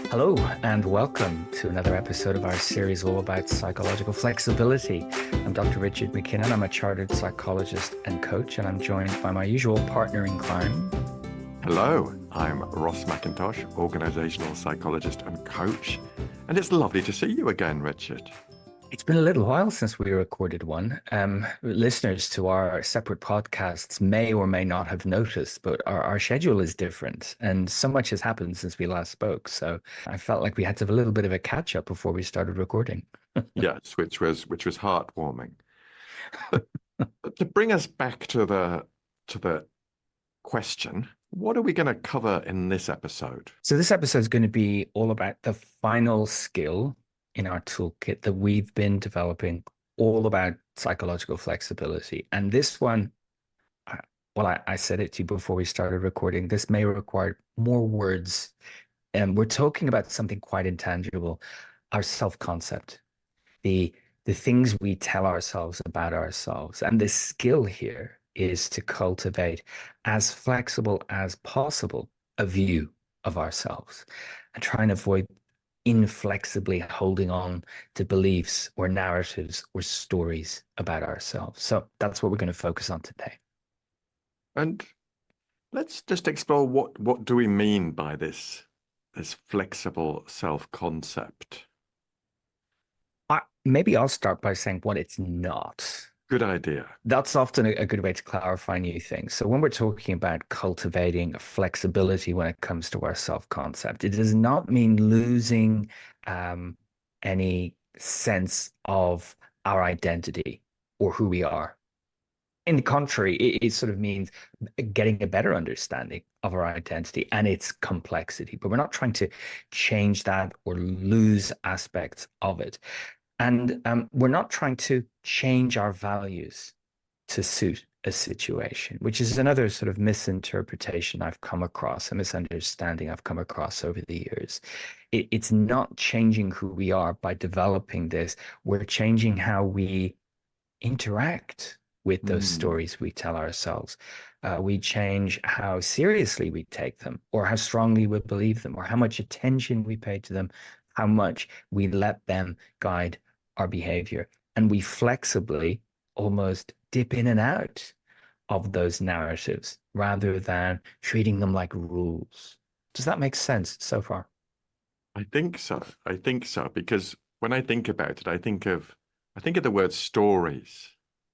Hello, and welcome to another episode of our series all about psychological flexibility. I'm Dr. Richard McKinnon. I'm a chartered psychologist and coach, and I'm joined by my usual partner in crime. Hello, I'm Ross McIntosh, organizational psychologist and coach, and it's lovely to see you again, Richard. It's been a little while since we recorded one. Listeners to our separate podcasts may or may not have noticed, but our schedule is different, and so much has happened since we last spoke. So I felt like we had to have a little bit of a catch up before we started recording. Yes, which was heartwarming. But to bring us back to the question, what are we going to cover in this episode? So this episode is going to be all about the final skill in our toolkit that we've been developing, all about psychological flexibility. And this one, I said it to you before we started recording, this may require more words. And we're talking about something quite intangible, our self-concept, the things we tell ourselves about ourselves. And the skill here is to cultivate as flexible as possible a view of ourselves and try and avoid inflexibly holding on to beliefs or narratives or stories about ourselves. So that's what we're going to focus on today. And let's just explore what do we mean by this flexible self-concept. Maybe I'll start by saying what it's not. Good idea. That's often a good way to clarify new things. So when we're talking about cultivating flexibility when it comes to our self-concept, it does not mean losing any sense of our identity or who we are. In the contrary, it sort of means getting a better understanding of our identity and its complexity. But we're not trying to change that or lose aspects of it. And we're not trying to change our values to suit a situation, which is another sort of misinterpretation I've come across, a misunderstanding I've come across over the years. It's not changing who we are by developing this. We're changing how we interact with those stories we tell ourselves. We change how seriously we take them, or how strongly we believe them, or how much attention we pay to them, how much we let them guide our behavior. And we flexibly almost dip in and out of those narratives rather than treating them like rules. Does that make sense so far? I think so. Because when I think about it, I think of the word stories.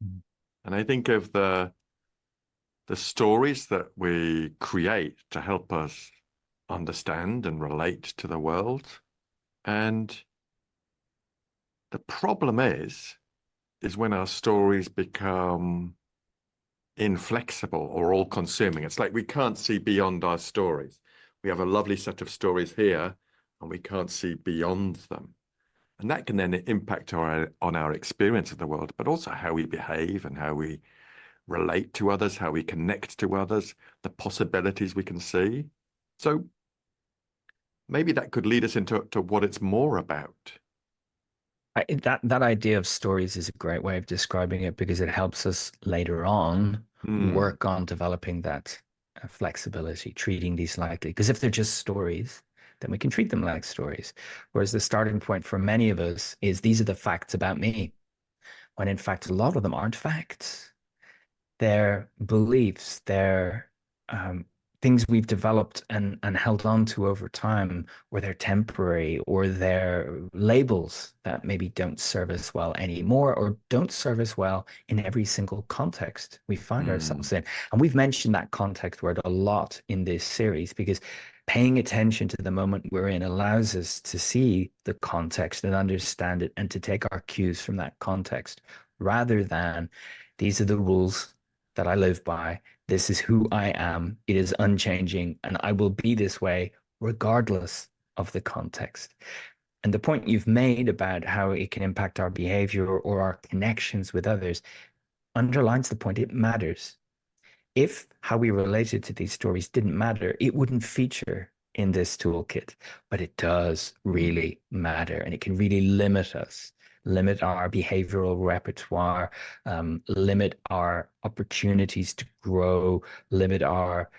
Mm. And I think of the stories that we create to help us understand and relate to the world. And the problem is when our stories become inflexible or all-consuming. It's like we can't see beyond our stories. We have a lovely set of stories here, and we can't see beyond them. And that can then impact on our experience of the world, but also how we behave and how we relate to others, how we connect to others, the possibilities we can see. So maybe that could lead us into what it's more about. That idea of stories is a great way of describing it because it helps us later on work on developing that flexibility, treating these lightly. Because if they're just stories, then we can treat them like stories. Whereas the starting point for many of us is these are the facts about me, when in fact, a lot of them aren't facts. They're beliefs, they're things we've developed and held on to over time, or they're temporary, or they're labels that maybe don't serve us well anymore, or don't serve us well in every single context we find ourselves in. And we've mentioned that context word a lot in this series because paying attention to the moment we're in allows us to see the context and understand it and to take our cues from that context rather than these are the rules that I live by. This is who I am. It is unchanging, and I will be this way regardless of the context. And the point you've made about how it can impact our behavior or our connections with others underlines the point it matters. If how we related to these stories didn't matter, it wouldn't feature in this toolkit, but it does really matter, and it can really limit us, limit our behavioral repertoire, limit our opportunities to grow, limit our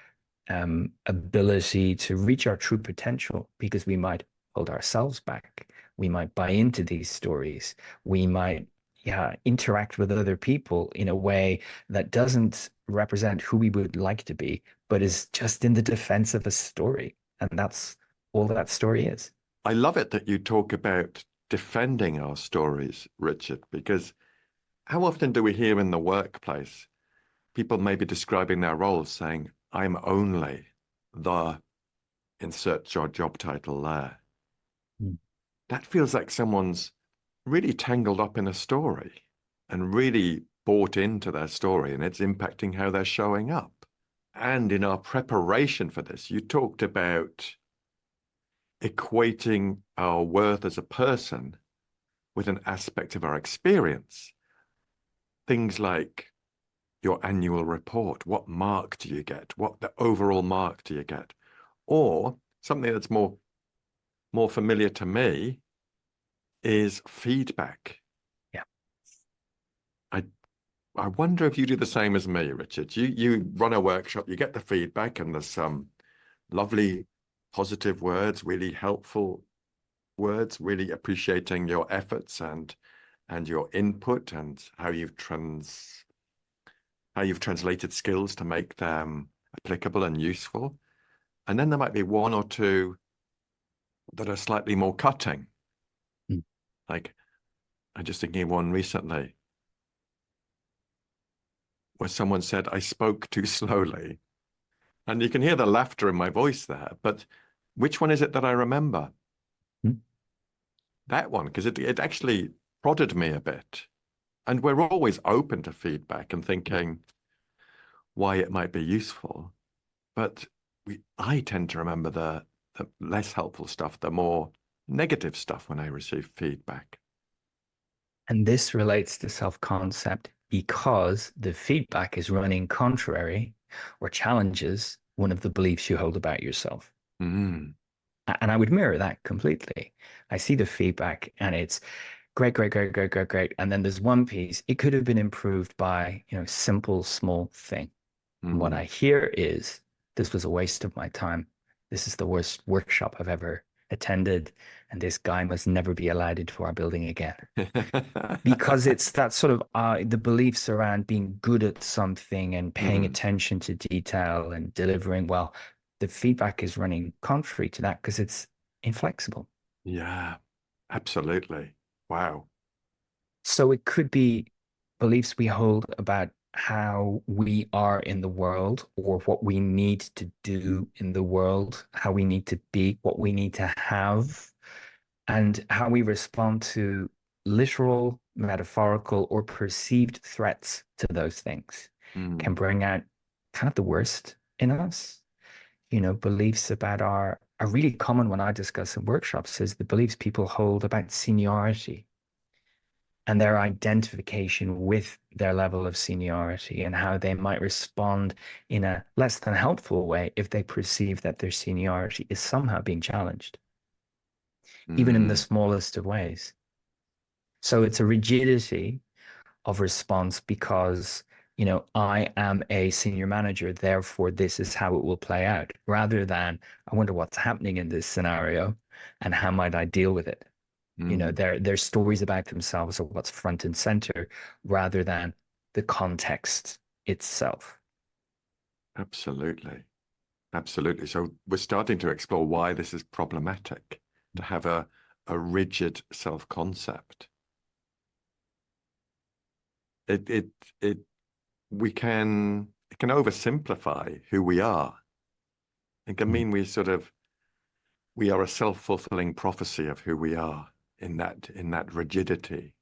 ability to reach our true potential because we might hold ourselves back. We might buy into these stories. We might, yeah, interact with other people in a way that doesn't represent who we would like to be, but is just in the defense of a story. And that's all that story is. I love it that you talk about defending our stories, Richard, because how often do we hear in the workplace people maybe describing their roles saying, I'm only the insert your job title there. Mm. That feels like someone's really tangled up in a story and really bought into their story, and it's impacting how they're showing up. And in our preparation for this, you talked about equating our worth as a person with an aspect of our experience. Things like your annual report. What mark do you get? What the overall mark do you get? Or something that's more familiar to me is feedback. Yeah. I I wonder if you do the same as me, Richard. You run a workshop, you get the feedback, and there's some lovely positive words, really helpful words, really appreciating your efforts and your input and how you've translated skills to make them applicable and useful. And then there might be one or two that are slightly more cutting. Mm. Like, I'm just thinking of one recently where someone said, I spoke too slowly. And you can hear the laughter in my voice there. But which one is it that I remember? Mm. That one, because it actually prodded me a bit. And we're always open to feedback and thinking why it might be useful. But I tend to remember the less helpful stuff, the more negative stuff when I receive feedback. And this relates to self-concept because the feedback is running contrary or challenges one of the beliefs you hold about yourself. Mm, And I would mirror that completely. I see the feedback and it's great, great, great, great, great, great. And then there's one piece, it could have been improved by, simple, small thing. And what I mm. hear is this was a waste of my time. This is the worst workshop I've ever attended. And this guy must never be allowed into our building again. Because it's that sort of the beliefs around being good at something and paying Mm, attention to detail and delivering well. The feedback is running contrary to that because it's inflexible. yeah, absolutely. Wow. So it could be beliefs we hold about how we are in the world or what we need to do in the world, how we need to be, what we need to have, and how we respond to literal, metaphorical, or perceived threats to those things can Mm, bring out kind of the worst in us. Beliefs about our a really common one I discuss in workshops is the beliefs people hold about seniority and their identification with their level of seniority and how they might respond in a less than helpful way if they perceive that their seniority is somehow being challenged, even in the mm, smallest of ways. So it's a rigidity of response because, I am a senior manager, therefore this is how it will play out, rather than I wonder what's happening in this scenario and how might I deal with it. mm. Their stories about themselves are what's front and center rather than the context itself. Absolutely. Absolutely. So we're starting to explore why this is problematic to have a rigid self-concept. It it it it can oversimplify who we are. It can Mm. mean we are a self-fulfilling prophecy of who we are in that rigidity.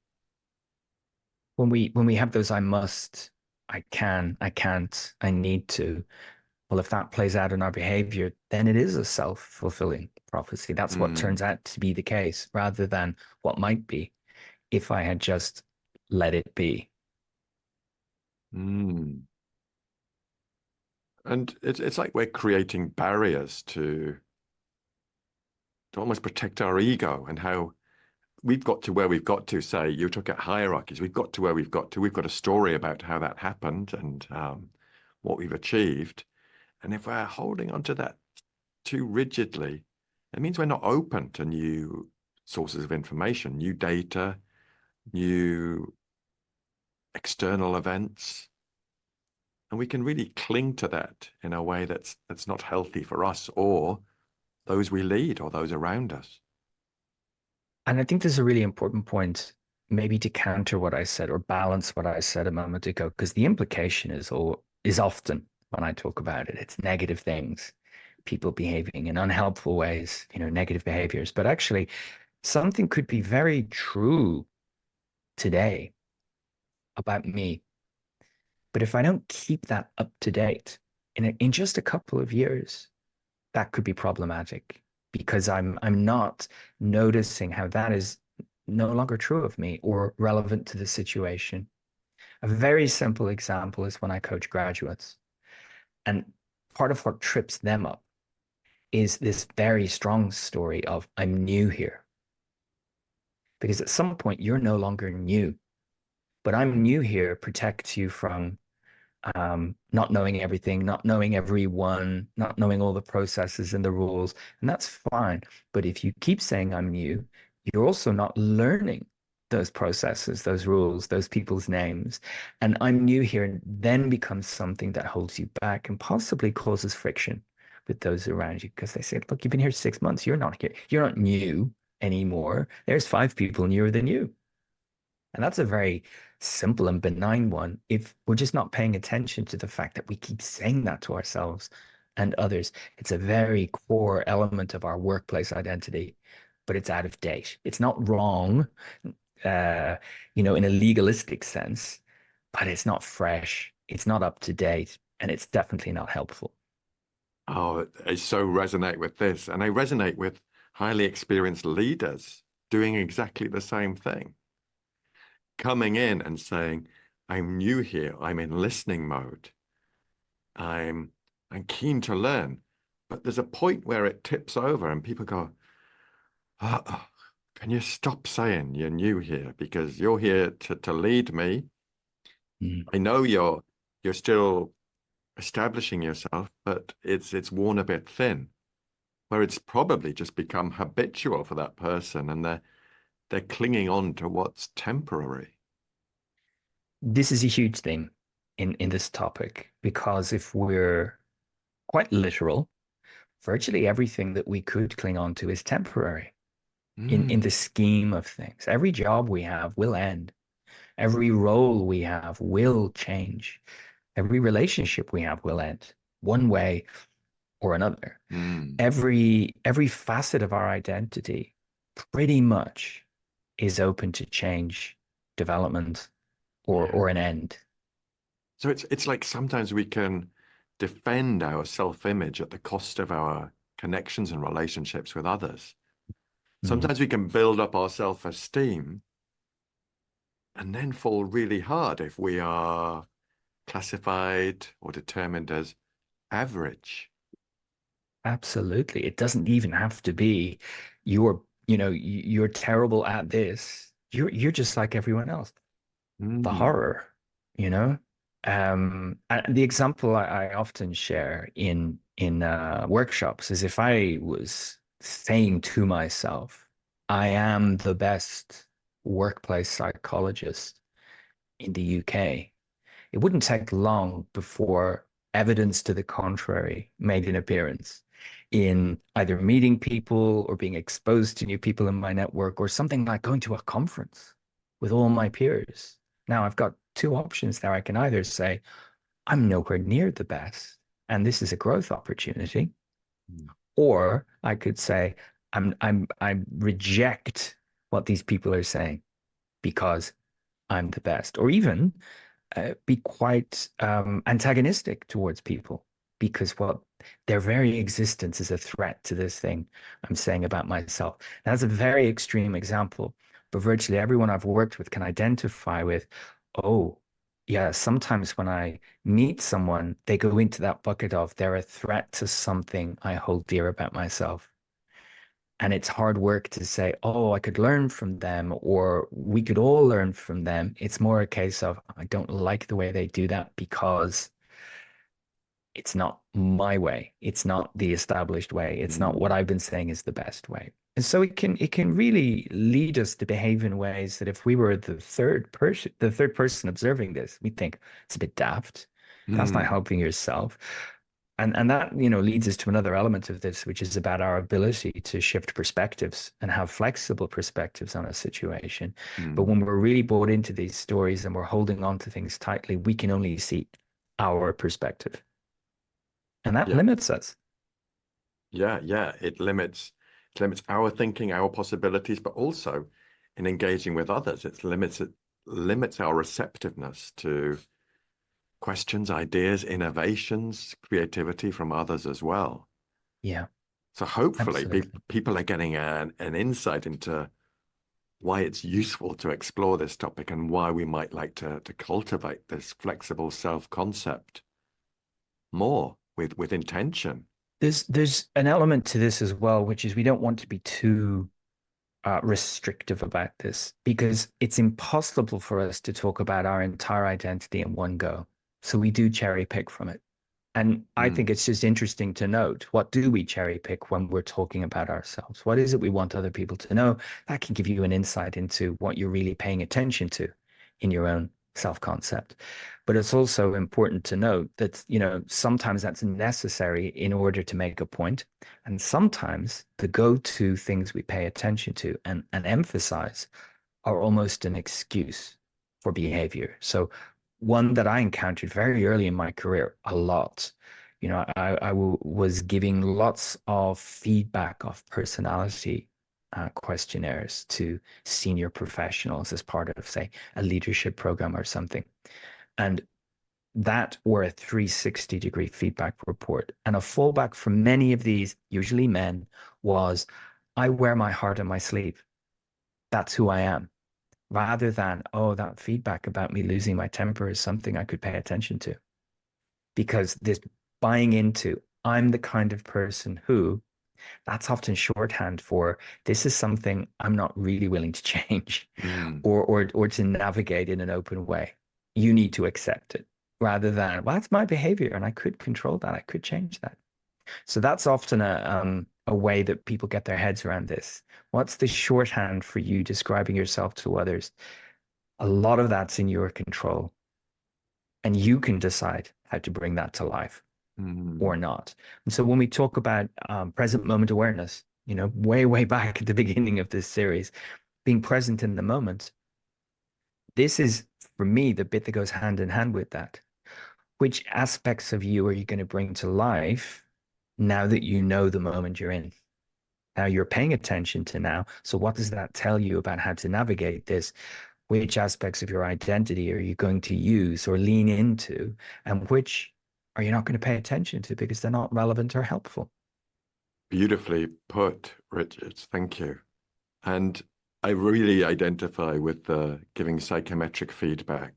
When we have those I must, I can, I can't, I need to. Well, if that plays out in our behavior, then it is a self-fulfilling prophecy. That's what Mm, turns out to be the case, rather than what might be if I had just let it be. mm. And it's like we're creating barriers to almost protect our ego and how we've got to where we've got to. Say, you took at hierarchies, we've got to where we've got to. We've got a story about how that happened and what we've achieved. And if we're holding on to that too rigidly, It means we're not open to new sources of information, new data, new external events. And we can really cling to that in a way that's not healthy for us or those we lead or those around us. And I think there's a really important point, maybe to counter what I said or balance what I said a moment ago, because the implication is often when I talk about it, it's negative things, people behaving in unhelpful ways, negative behaviors. But actually, something could be very true today about me. But if I don't keep that up to date in just a couple of years, that could be problematic because I'm not noticing how that is no longer true of me or relevant to the situation. A very simple example is when I coach graduates, and part of what trips them up is this very strong story of I'm new here. Because at some point you're no longer new, but I'm new here protects you from not knowing everything, not knowing everyone, not knowing all the processes and the rules, and that's fine. But if you keep saying I'm new, you're also not learning those processes, those rules, those people's names. And I'm new here then becomes something that holds you back and possibly causes friction with those around you because they say, look, you've been here 6 months. You're not here. You're not new anymore. There's five people newer than you. And that's a very simple and benign one if we're just not paying attention to the fact that we keep saying that to ourselves and others. It's a very core element of our workplace identity, but it's out of date. It's not wrong, uh, in a legalistic sense, but it's not fresh. It's not up to date, and it's definitely not helpful. Oh, I so resonate with this. And I resonate with highly experienced leaders doing exactly the same thing. Coming in and saying, I'm new here, I'm in listening mode. I'm I'm keen to learn. But there's a point where it tips over and people go, oh, can you stop saying you're new here? Because you're here to lead me. Mm. I know you're still establishing yourself, but it's worn a bit thin, where it's probably just become habitual for that person and they're clinging on to what's temporary. This is a huge thing in this topic because if we're quite literal, virtually everything that we could cling on to is temporary in the Mm, scheme of things. Every job we have will end. Every role we have will change. Every relationship we have will end one way or another. mm, Every facet of our identity pretty much is open to change, development, yeah. or an end. So it's like sometimes we can defend our self-image at the cost of our connections and relationships with others. Mm. Sometimes we can build up our self-esteem and then fall really hard if we are classified or determined as average. Absolutely. It doesn't even have to be you're terrible at this. You're just like everyone else. The Mm, horror, you know? And the example I often share in workshops is if I was saying to myself, I am the best workplace psychologist in the UK, it wouldn't take long before evidence to the contrary made an appearance in either meeting people or being exposed to new people in my network or something like going to a conference with all my peers. Now I've got two options there. I can either say, I'm nowhere near the best, and this is a growth opportunity, or I could say, I reject what these people are saying because I'm the best, or even be quite antagonistic towards people because their very existence is a threat to this thing I'm saying about myself. Now, that's a very extreme example, but virtually everyone I've worked with can identify with, oh, yeah, sometimes when I meet someone, they go into that bucket of they're a threat to something I hold dear about myself. And it's hard work to say, oh, I could learn from them or we could all learn from them. It's more a case of, I don't like the way they do that because it's not my way. It's not the established way. It's not what Mm. I've been saying is the best way. And so it can really lead us to behave in ways that if we were the third person observing this, we think it's a bit daft. That's not Mm. helping yourself. And that leads us to another element of this, which is about our ability to shift perspectives and have flexible perspectives on a situation. But when Mm. we're really bought into these stories and we're holding on to things tightly, we can only see our perspective. And that Yeah. limits us. Yeah. Yeah. It limits our thinking, our possibilities, but also in engaging with others, it limits our receptiveness to questions, ideas, innovations, creativity from others as well. Yeah, So hopefully absolutely. people are getting an insight into why it's useful to explore this topic and why we might like to cultivate this flexible self-concept more with intention. There's an element to this as well, which is we don't want to be too restrictive about this because it's impossible for us to talk about our entire identity in one go. So we do cherry pick from it. And I think Mm, it's just interesting to note, what do we cherry pick when we're talking about ourselves? What is it we want other people to know? That can give you an insight into what you're really paying attention to in your own self-concept. But it's also important to note that, sometimes that's necessary in order to make a point. And sometimes the go-to things we pay attention to and emphasize are almost an excuse for behavior. So one that I encountered very early in my career a lot. Was giving lots of feedback of personality questionnaires to senior professionals as part of, say, a leadership program or something. And that were a 360-degree feedback report. And a fallback for many of these, usually men, was I wear my heart on my sleeve. That's who I am, rather than, oh, that feedback about me losing my temper is something I could pay attention to. Because this buying into, I'm the kind of person who, that's often shorthand for this is something I'm not really willing to change mm, or to navigate in an open way. You need to accept it rather than, well, that's my behavior and I could control that. I could change that. So that's often a way that people get their heads around this. What's the shorthand for you describing yourself to others? A lot of that's in your control, and you can decide how to bring that to life or mm, not. And so when we talk about present moment awareness, way, way back at the beginning of this series, being present in the moment, this is for me the bit that goes hand in hand with that. Which aspects of you are you going to bring to life now that you know the moment you're in? Now you're paying attention to now. So what does that tell you about how to navigate this? Which aspects of your identity are you going to use or lean into, and which are you not going to pay attention to because they're not relevant or helpful? beautifully put, Richard. Thank you. And I really identify with the giving psychometric feedback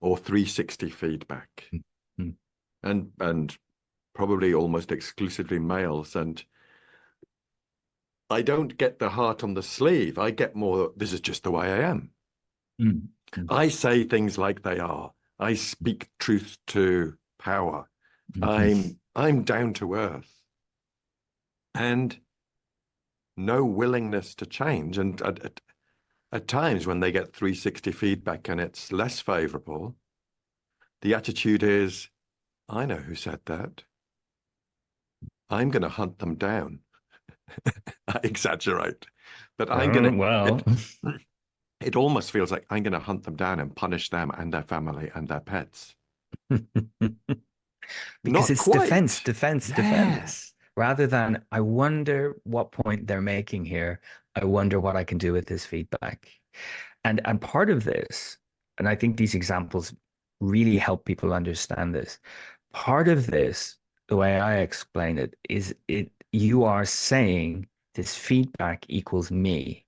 or 360 feedback, Mm, and probably almost exclusively males. And I don't get the heart on the sleeve. I get more, this is just the way I am. mm, mm, I say things like they are. I speak truth to power. mhm. I'm down to earth and no willingness to change. And at times when they get 360 feedback and it's less favorable, the attitude is, I know who said that. I'm going to hunt them down. I exaggerate, but I'm going Oh, to, well, it almost feels like I'm going to hunt them down and punish them and their family and their pets. because Not it's defense, quite. defense, Yeah. defense, rather than I wonder what point they're making here. I wonder what I can do with this feedback. And part of this, and I think these examples really help people understand this. Part of this, the way I explain it, is it you are saying this feedback equals me,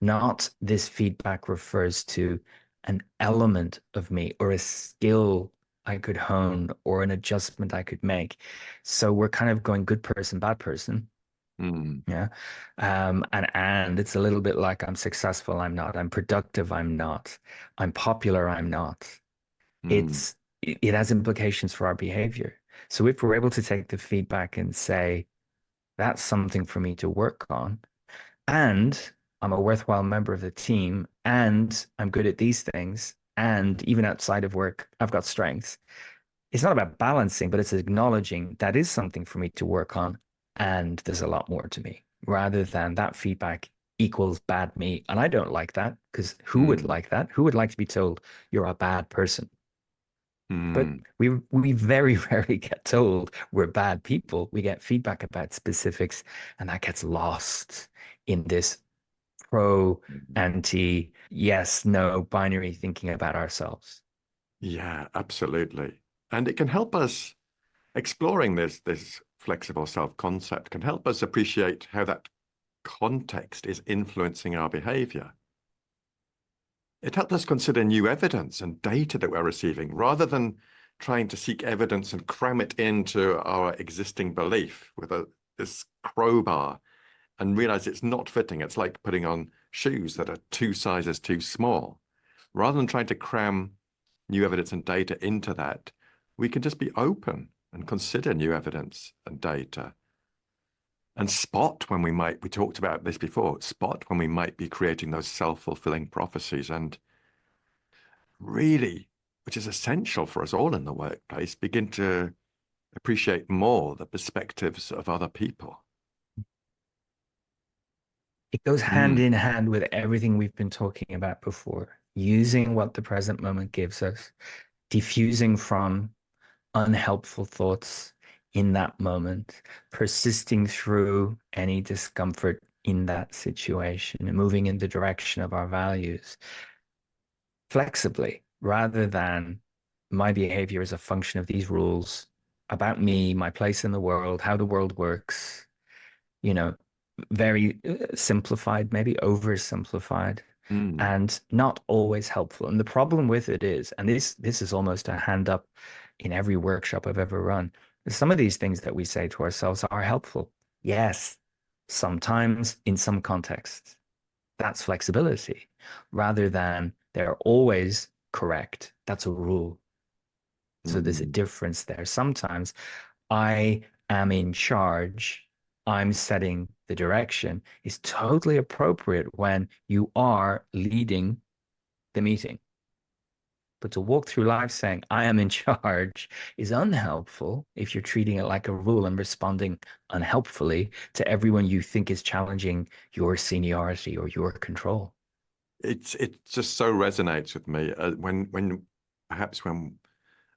not this feedback refers to an element of me or a skill I could hone or an adjustment I could make. So we're kind of going good person, bad person. Mm, Yeah. And it's a little bit like I'm successful, I'm not. I'm productive, I'm not. I'm popular, I'm not. mm, It's it has implications for our behavior. So if we're able to take the feedback and say, that's something for me to work on, and I'm a worthwhile member of the team, and I'm good at these things, and even outside of work, I've got strengths. It's not about balancing, but it's acknowledging that is something for me to work on, and there's a lot more to me, rather than that feedback equals bad me. And I don't like that because who would Mm. like that? Who would like to be told you're a bad person? But Mm. we very rarely get told we're bad people. We get feedback about specifics, and that gets lost in this pro, anti, yes, no binary thinking about ourselves. Yeah, absolutely. And it can help us exploring this flexible self-concept can help us appreciate how that context is influencing our behavior. It helps us consider new evidence and data that we're receiving rather than trying to seek evidence and cram it into our existing belief with this crowbar and realize it's not fitting. It's like putting on shoes that are two sizes too small. Rather than trying to cram new evidence and data into that, we can just be open and consider new evidence and data and spot when we talked about this before, spot when we might be creating those self-fulfilling prophecies and really, which is essential for us all in the workplace, begin to appreciate more the perspectives of other people. It goes hand Mm, in hand with everything we've been talking about before, using what the present moment gives us, diffusing from unhelpful thoughts in that moment, persisting through any discomfort in that situation, and moving in the direction of our values flexibly rather than my behavior is a function of these rules about me, my place in the world, how the world works, you know, very simplified, maybe oversimplified, mm, and not always helpful. And the problem with it is, and this is almost a hand up in every workshop I've ever run, some of these things that we say to ourselves are helpful. Yes, sometimes in some contexts. That's flexibility rather than they're always correct. That's a rule. So there's a mm. difference there. Sometimes I am in charge. I'm setting the direction is totally appropriate when you are leading the meeting. But to walk through life saying, I am in charge is unhelpful if you're treating it like a rule and responding unhelpfully to everyone you think is challenging your seniority or your control. It just so resonates with me when perhaps when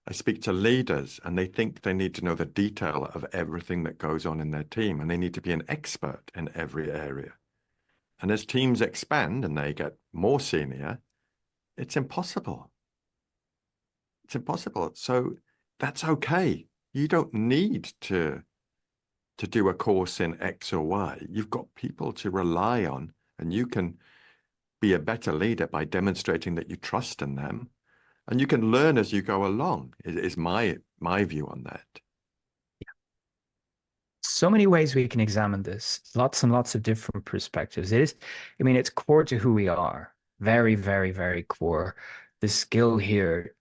I speak to leaders and they think they need to know the detail of everything that goes on in their team and they need to be an expert in every area. And as teams expand and they get more senior, it's impossible. It's impossible. So that's okay. You don't need to do a course in X or Y. You've got people to rely on, and you can be a better leader by demonstrating that you trust in them. And you can learn as you go along, is my view on that. So many ways we can examine this, lots and lots of different perspectives. It is, I mean, it's core to who we are. Very, very, very core. The skill here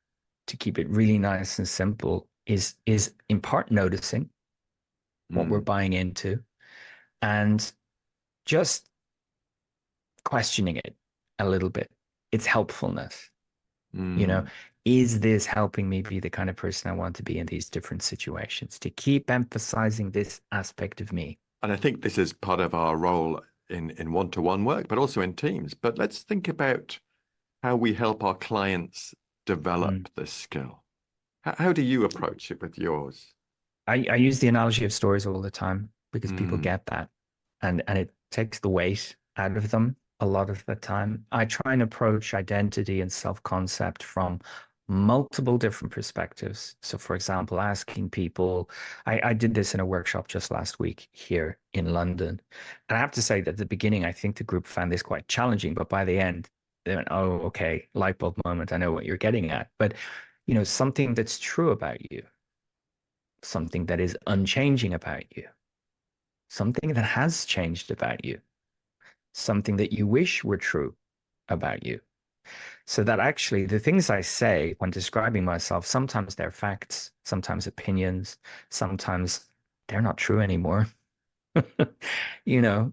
to keep it really nice and simple is in part noticing what we're Mm, buying into and just questioning it a little bit. Its helpfulness. You know, mm. is this helping me be the kind of person I want to be in these different situations? To keep emphasizing this aspect of me. And I think this is part of our role in one-to-one work, but also in teams. But let's think about how we help our clients Mm. develop this skill. How do you approach it with yours? I use the analogy of stories all the time because people Mm, get that and it takes the weight out of them a lot of the time. I try and approach identity and self-concept from multiple different perspectives. So for example, asking people, I did this in a workshop just last week here in London. And I have to say that at the beginning, I think the group found this quite challenging, but by the end, they went, oh, okay, light bulb moment. I know what you're getting at. But something that's true about you, something that is unchanging about you, something that has changed about you, something that you wish were true about you. So that actually the things I say when describing myself, sometimes they're facts, sometimes opinions, sometimes they're not true anymore. You know,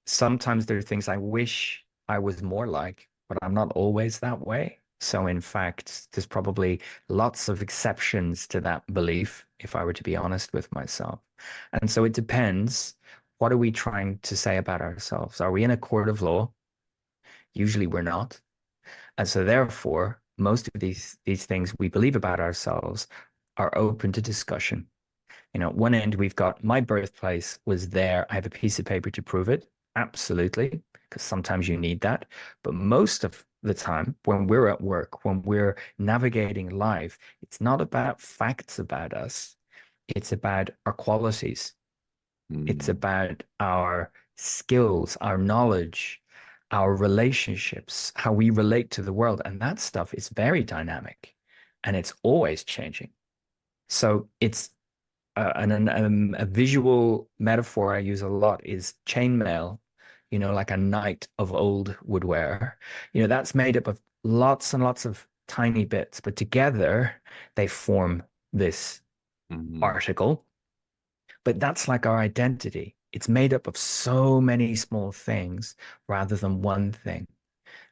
sometimes there are things I wish I was more like, but I'm not always that way. So in fact, there's probably lots of exceptions to that belief, if I were to be honest with myself. And so it depends. What are we trying to say about ourselves? Are we in a court of law? Usually we're not. And so therefore, most of these things we believe about ourselves are open to discussion. You know, at one end, we've got my birthplace was there. I have a piece of paper to prove it. Absolutely. Because sometimes you need that. But most of the time, when we're at work, when we're navigating life, it's not about facts about us. It's about our qualities. It's Mm. about our skills, our knowledge, our relationships, how we relate to the world. And that stuff is very dynamic and it's always changing. So it's a visual metaphor I use a lot is chainmail, you know, like a knight of old would wear. You know, that's made up of lots and lots of tiny bits, but together they form this Mm. article. But that's like our identity. It's made up of so many small things rather than one thing.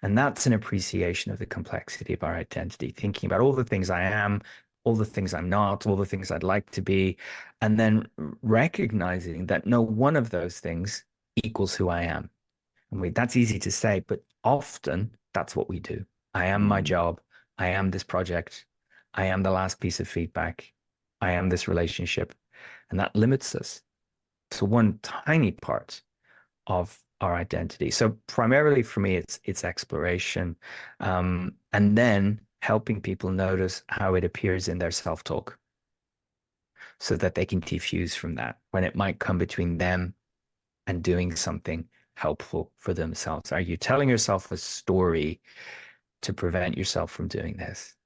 And that's an appreciation of the complexity of our identity, thinking about all the things I am, all the things I'm not, all the things I'd like to be, and then recognizing that no one of those things equals who I am. And that's easy to say, but often that's what we do. I am my Mm. job. I am this project. I am the last piece of feedback. I am this relationship. And that limits us to one tiny part of our identity. So primarily for me, it's exploration, and then helping people notice how it appears in their self-talk, so that they can defuse from that when it might come between them and doing something helpful for themselves. Are you telling yourself a story to prevent yourself from doing this,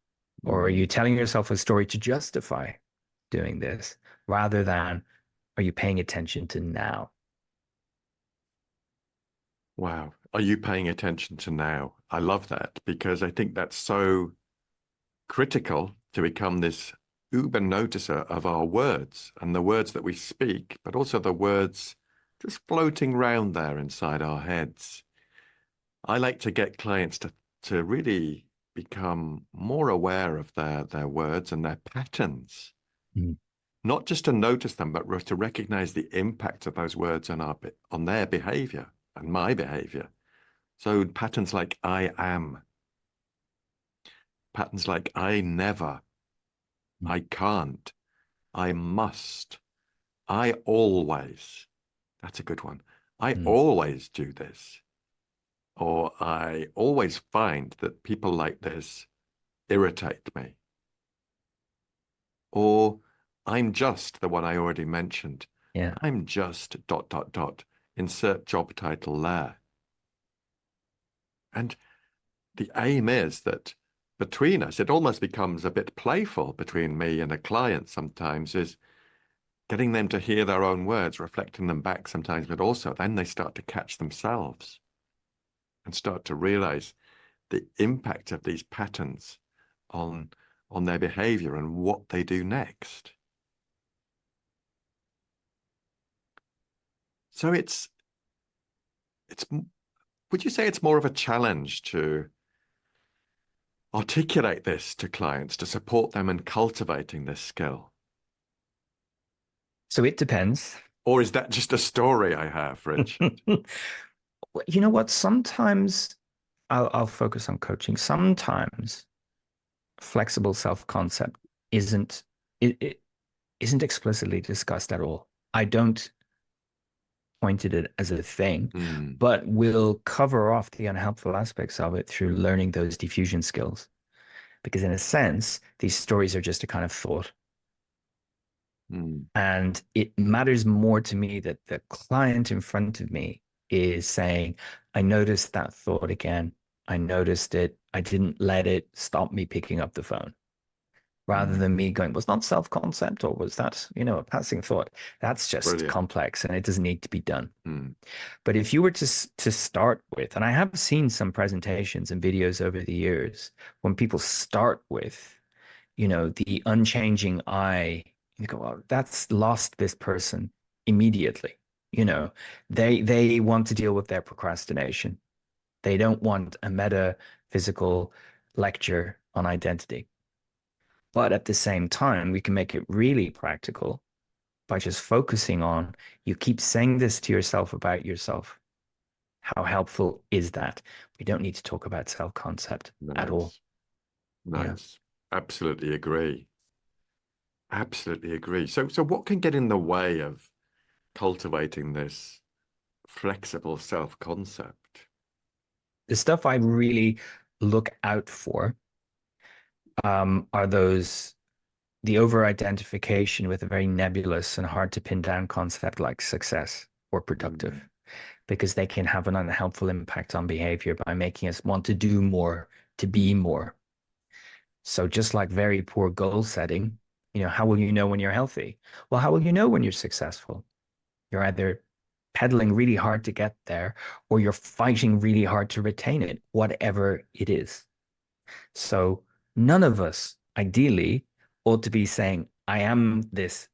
or are you Mm. telling yourself a story to justify doing this, rather than are you paying attention to now? Wow. Are you paying attention to now? I love that because I think that's so critical to become this uber noticer of our words and the words that we speak, but also the words just floating around there inside our heads. I like to get clients to really become more aware of their words and their patterns, Mm. not just to notice them, but to recognize the impact of those words on on their behavior and my behavior. So patterns like I am, patterns like I never, I can't, I must, I always. That's a good one. I Mm. always do this. Or I always find that people like this irritate me. Or I'm just the one I already mentioned. Yeah. I'm just dot, dot, dot. Insert job title there. And the aim is that between us, it almost becomes a bit playful between me and a client sometimes, is getting them to hear their own words, reflecting them back sometimes, but also then they start to catch themselves and start to realize the impact of these patterns on their behavior and what they do next. So it's would you say it's more of a challenge to articulate this to clients to support them in cultivating this skill? So it depends. Or is that just a story I have, Rich? You know what? Sometimes I'll focus on coaching. Sometimes flexible self-concept isn't it isn't explicitly discussed at all. I don't point at it as a thing, Mm. but we'll cover off the unhelpful aspects of it through learning those diffusion skills. Because in a sense, these stories are just a kind of thought. Mm. And it matters more to me that the client in front of me is saying, I noticed that thought again. I noticed it. I didn't let it stop me picking up the phone. rather Mm. than me going, was not self-concept or was that, a passing thought? That's just Brilliant. complex and it doesn't need to be done. Mm. But if you were to start with, and I have seen some presentations and videos over the years when people start with, the unchanging I, you go, well, that's lost this person immediately. You know, they want to deal with their procrastination. They don't want a metaphysical lecture on identity. But at the same time, we can make it really practical by just focusing on you keep saying this to yourself about yourself. How helpful is that? We don't need to talk about self-concept at all. Nice. Yeah. Nice. Absolutely agree. Absolutely agree. So what can get in the way of cultivating this flexible self-concept? The stuff I really look out for are the over-identification with a very nebulous and hard to pin down concept like success or Mm. productive, because they can have an unhelpful impact on behavior by making us want to do more, to be more. So just like very poor goal setting, how will you know when you're healthy? Well, how will you know when you're successful? You're either pedaling really hard to get there or you're fighting really hard to retain it, whatever it is. So none of us ideally ought to be saying, I am this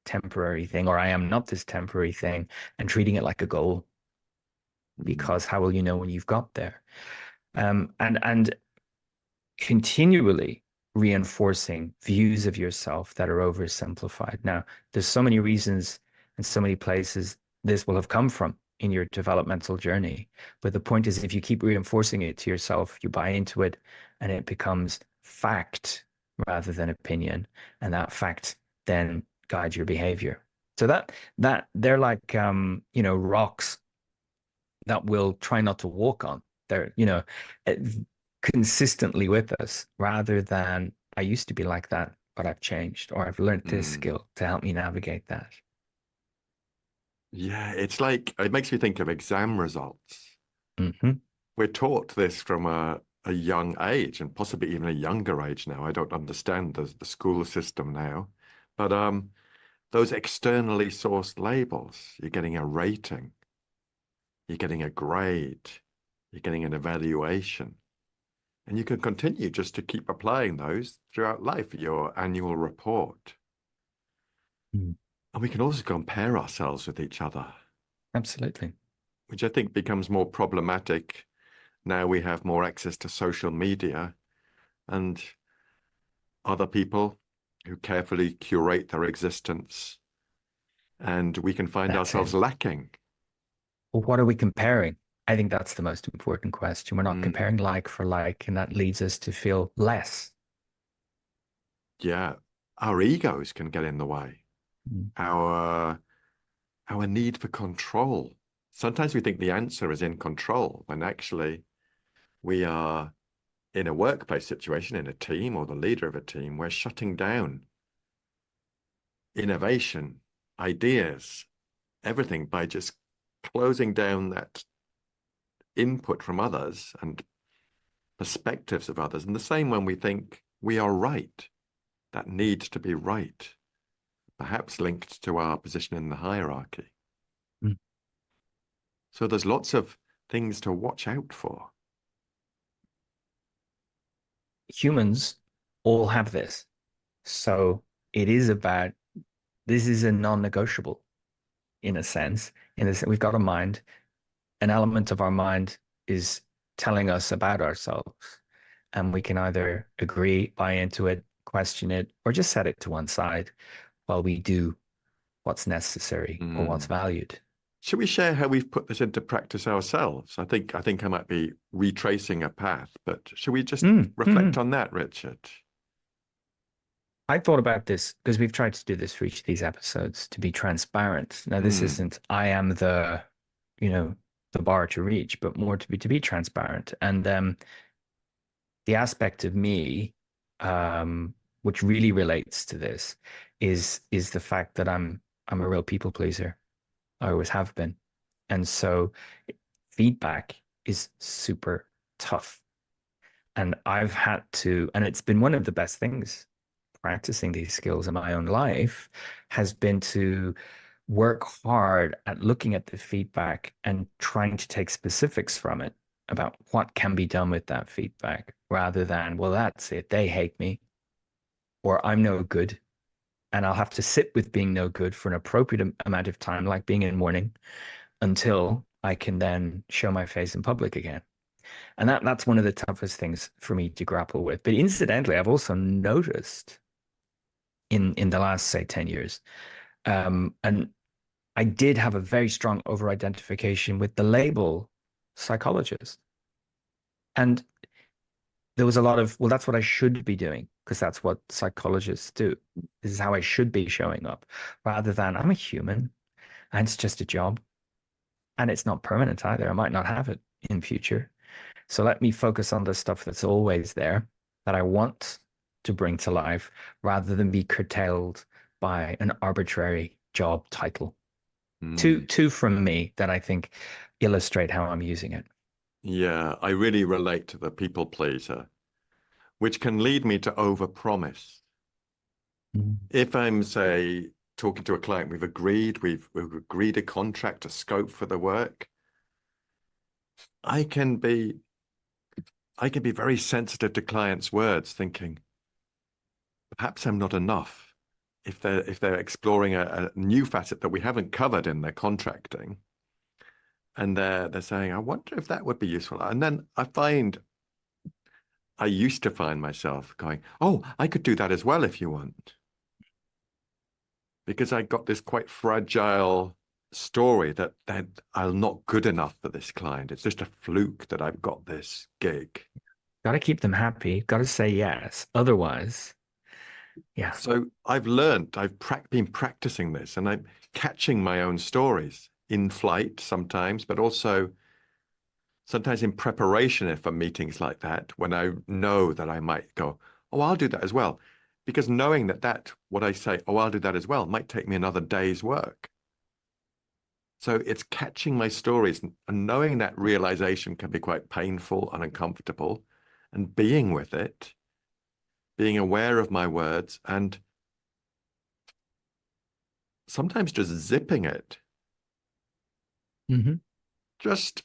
temporary thing or I am not this temporary thing and treating it like a goal, Mm. because how will you know when you've got there? And continually reinforcing views of yourself that are oversimplified. Now, there's so many reasons and so many places this will have come from in your developmental journey. But the point is, if you keep reinforcing it to yourself, you buy into it and it becomes fact rather than opinion. And that fact then guides your behavior. So that they're like rocks that we'll try not to walk on. They're, eh, consistently with us rather than I used to be like that, but I've changed or I've learned this Mm. skill to help me navigate that. Yeah, it's like it makes me think of exam results. Hmm. We're taught this from a young age and possibly even a younger age now. I don't understand the school system now. But those externally sourced labels, you're getting a rating, you're getting a grade, you're getting an evaluation. And you can continue just to keep applying those throughout life, your annual report. Mm. And we can also compare ourselves with each other, Absolutely. which I think becomes more problematic now we have more access to social media and other people who carefully curate their existence. And we can find That's it. ourselves lacking. Well, what are we comparing? I think that's the most important question. We're not Mm, comparing like for like, and that leads us to feel less. yeah, our egos can get in the way. Mm. Our our need for control. Sometimes we think the answer is in control, when actually we are in a workplace situation, in a team, or the leader of a team, we're shutting down innovation, ideas, everything by just closing down that input from others and perspectives of others. And the same when we think we are right, that need to be right, perhaps linked to our position in the hierarchy. Mm. So there's lots of things to watch out for. Humans all have this. So it is about this is a non-negotiable in a sense. In a sense, we've got a mind. An element of our mind is telling us about ourselves. And we can either agree, buy into it, question it, or just set it to one side while we do what's necessary or what's Mm. valued. Should we share how we've put this into practice ourselves? I think I might be retracing a path, but should we just reflect Mm. on that, Richard? I thought about this because we've tried to do this for each of these episodes to be transparent. Now, this Mm. isn't I am you know, the bar to reach, but more to be transparent. And the aspect of me, which really relates to this, is the fact that I'm a real people pleaser. I always have been, and so feedback is super tough. And I've had to, and it's been one of the best things practicing these skills in my own life has been to work hard at looking at the feedback and trying to take specifics from it about what can be done with that feedback rather than, well, that's it. They hate me or I'm no good. And I'll have to sit with being no good for an appropriate amount of time, like being in mourning, until I can then show my face in public again. And that's one of the toughest things for me to grapple with. But incidentally, I've also noticed in the last, say, 10 years, and I did have a very strong over-identification with the label psychologist. And there was a lot of, well, that's what I should be doing because that's what psychologists do. This is how I should be showing up, rather than I'm a human and it's just a job and it's not permanent either. I might not have it in future. So let me focus on the stuff that's always there that I want to bring to life rather than be curtailed by an arbitrary job title. Two from me that I think illustrate how I'm using it. Yeah, I really relate to the people pleaser, which can lead me to overpromise. If I'm, say, talking to a client, we've agreed a contract, a scope for the work, I can be very sensitive to clients' words, thinking, perhaps I'm not enough. If they're exploring a new facet that we haven't covered in their contracting, and they're saying, I wonder if that would be useful. And then I used to find myself going, oh, I could do that as well if you want. Because I got this quite fragile story that I'm not good enough for this client. It's just a fluke that I've got this gig. Got to keep them happy. Got to say yes. Otherwise, yeah. So I've been practicing this, and I'm catching my own stories in flight sometimes, but also sometimes in preparation for meetings like that, when I know that I might go, oh, I'll do that as well. Because knowing that what I say, oh, I'll do that as well, might take me another day's work. So it's catching my stories, and knowing that realization can be quite painful and uncomfortable, and being with it, being aware of my words, and sometimes just zipping it. Mm-hmm. Just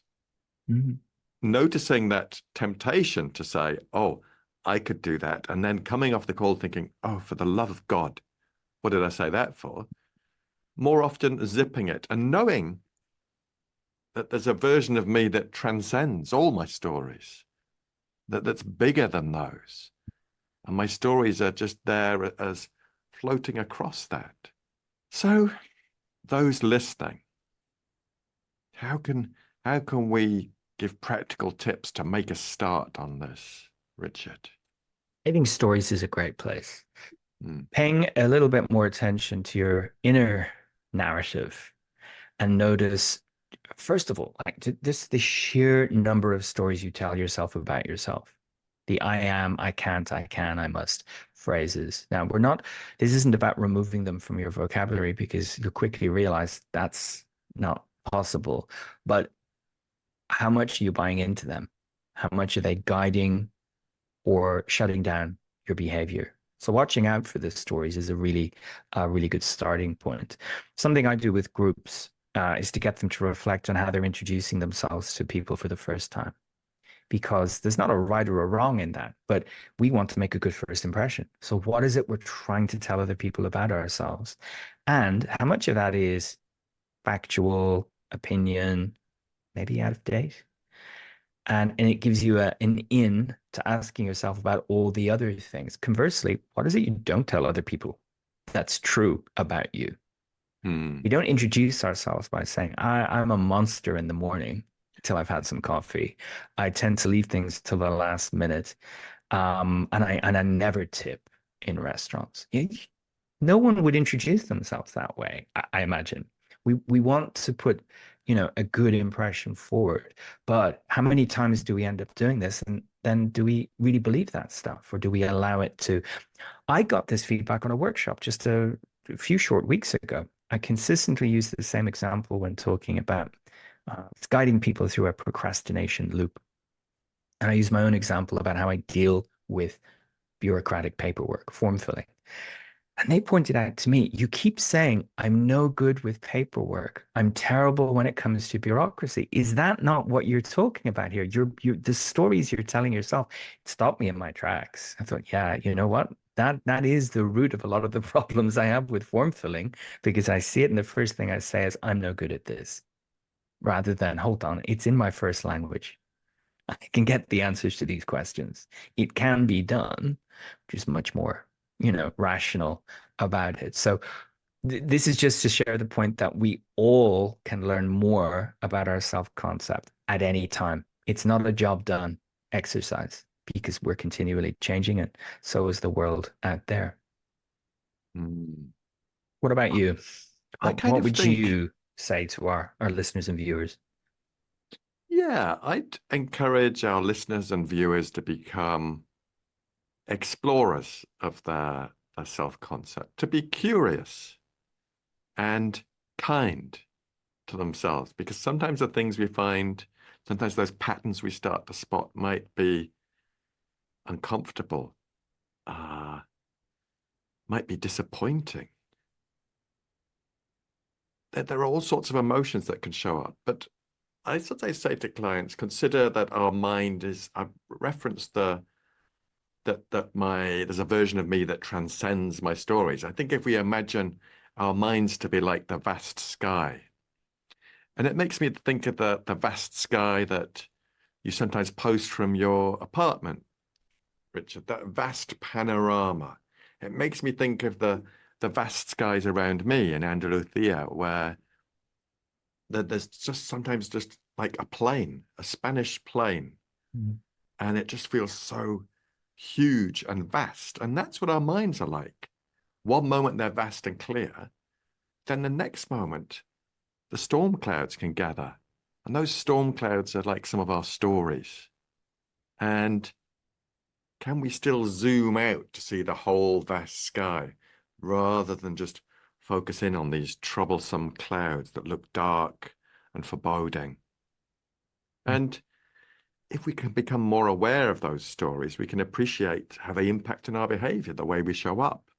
Mm-hmm. noticing that temptation to say, oh, I could do that. And then coming off the call thinking, oh, for the love of God, what did I say that for? More often zipping it and knowing that there's a version of me that transcends all my stories, that's bigger than those. And my stories are just there as floating across that. So those listening, how can we give practical tips to make a start on this, Richard? I think stories is a great place. Paying a little bit more attention to your inner narrative and notice, first of all, like this the sheer number of stories you tell yourself about yourself. The I am, I can't, I can, I must phrases. Now, this isn't about removing them from your vocabulary because you'll quickly realize that's not possible. But how much are you buying into them? How much are they guiding or shutting down your behavior? So watching out for the stories is a really good starting point. Something I do with groups is to get them to reflect on how they're introducing themselves to people for the first time. Because there's not a right or a wrong in that, but we want to make a good first impression. So what is it we're trying to tell other people about ourselves? And how much of that is factual, opinion, maybe out of date? And it gives you an in to asking yourself about all the other things. Conversely, what is it you don't tell other people that's true about you? We don't introduce ourselves by saying, I'm a monster in the morning until I've had some coffee. I tend to leave things till the last minute. And I never tip in restaurants. No one would introduce themselves that way, I imagine. We want to put, a good impression forward. But how many times do we end up doing this? And then do we really believe that stuff? Or do we allow it to? I got this feedback on a workshop just a few short weeks ago. I consistently use the same example when talking about guiding people through a procrastination loop. And I use my own example about how I deal with bureaucratic paperwork, form filling. And they pointed out to me, you keep saying, I'm no good with paperwork. I'm terrible when it comes to bureaucracy. Is that not what you're talking about here? The stories you're telling yourself stopped me in my tracks. I thought, yeah, you know what? That is the root of a lot of the problems I have with form filling, because I see it and the first thing I say is, I'm no good at this, rather than, hold on, it's in my first language. I can get the answers to these questions. It can be done, which is much more, rational about it. So this is just to share the point that we all can learn more about our self-concept at any time. It's not a job done exercise because we're continually changing it. So is the world out there. Mm. What about you? I kind What of would think, you say to our listeners and viewers? yeah, I'd encourage our listeners and viewers to become explorers of their self-concept, to be curious and kind to themselves, because sometimes the things we find, sometimes those patterns we start to spot might be uncomfortable, uh, might be disappointing. There are all sorts of emotions that can show up, but I sometimes say to clients, consider that our mind is, I referenced there's a version of me that transcends my stories. I think if we imagine our minds to be like the vast sky, and it makes me think of the vast sky that you sometimes post from your apartment, Richard, that vast panorama. It makes me think of the vast skies around me in Andalusia, where there's just sometimes just like a plane, a Spanish plane, Mm. and it just feels so huge and vast. And that's what our minds are like. One moment they're vast and clear, then the next moment the storm clouds can gather. And those storm clouds are like some of our stories. And can we still zoom out to see the whole vast sky rather than just focus in on these troublesome clouds that look dark and foreboding? And if we can become more aware of those stories, we can appreciate how they impact on our behavior, the way we show up.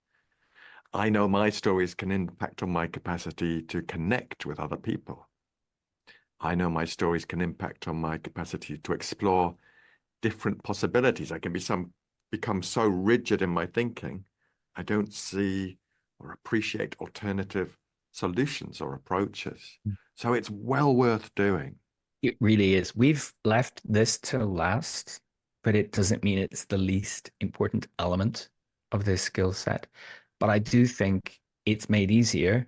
I know my stories can impact on my capacity to connect with other people. I know my stories can impact on my capacity to explore different possibilities. I can become so rigid in my thinking, I don't see or appreciate alternative solutions or approaches. So it's well worth doing. It really is. We've left this to last, but it doesn't mean it's the least important element of this skill set. But I do think it's made easier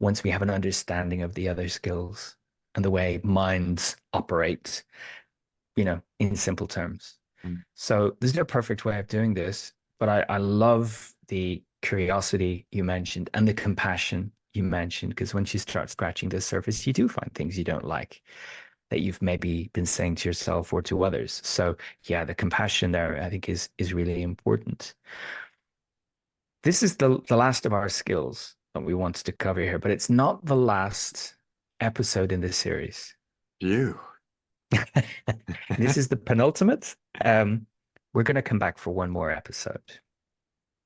once we have an understanding of the other skills and the way minds operate, in simple terms. Mm. So there's no perfect way of doing this, but I love the curiosity you mentioned and the compassion you mentioned, because once you start scratching the surface, you do find things you don't like that you've maybe been saying to yourself or to others. So yeah, the compassion there, I think is really important. This is the last of our skills that we wanted to cover here, but it's not the last episode in this series. You. This is the penultimate. We're going to come back for one more episode.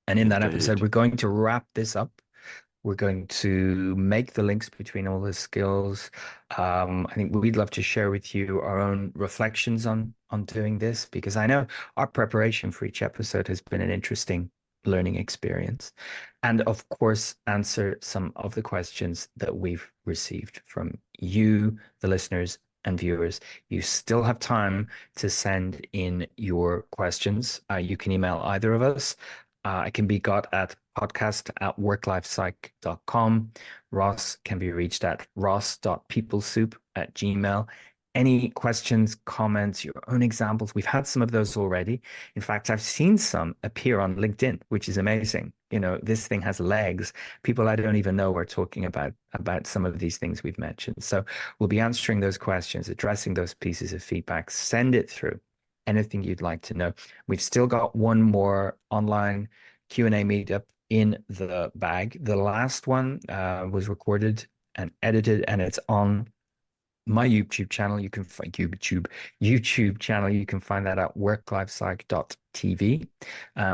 And in that episode, Indeed. we're going to wrap this up. We're going to make the links between all the skills. I think we'd love to share with you our own reflections on doing this, because I know our preparation for each episode has been an interesting learning experience. And of course, answer some of the questions that we've received from you, the listeners and viewers. You still have time to send in your questions. You can email either of us. It can be got at podcast@worklifepsych.com. Ross can be reached at ross.peoplesoup@gmail. Any questions, comments, your own examples? We've had some of those already. In fact, I've seen some appear on LinkedIn, which is amazing. This thing has legs. People I don't even know are talking about some of these things we've mentioned. So we'll be answering those questions, addressing those pieces of feedback. Send it through. Anything you'd like to know. We've still got one more online Q&A meetup in the bag. The last one was recorded and edited, and it's on my YouTube channel. You can find YouTube channel. You can find that at worklifepsych.tv.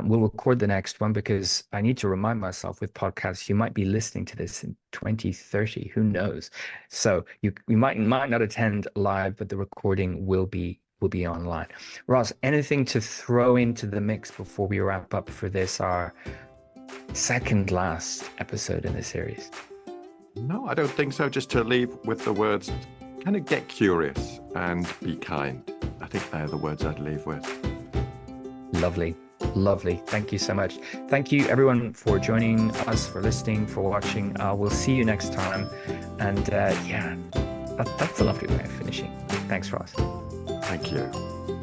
We'll record the next one because I need to remind myself with podcasts, you might be listening to this in 2030. Who knows? So we might not attend live, but the recording will be online. Ross, anything to throw into the mix before we wrap up for this, our second last episode in the series? No, I don't think so. Just to leave with the words, kind of get curious and be kind. I think they're the words I'd leave with. Lovely. Lovely. Thank you so much. Thank you, everyone, for joining us, for listening, for watching. We'll see you next time. And yeah, that's a lovely way of finishing. Thanks, Ross. Thank you.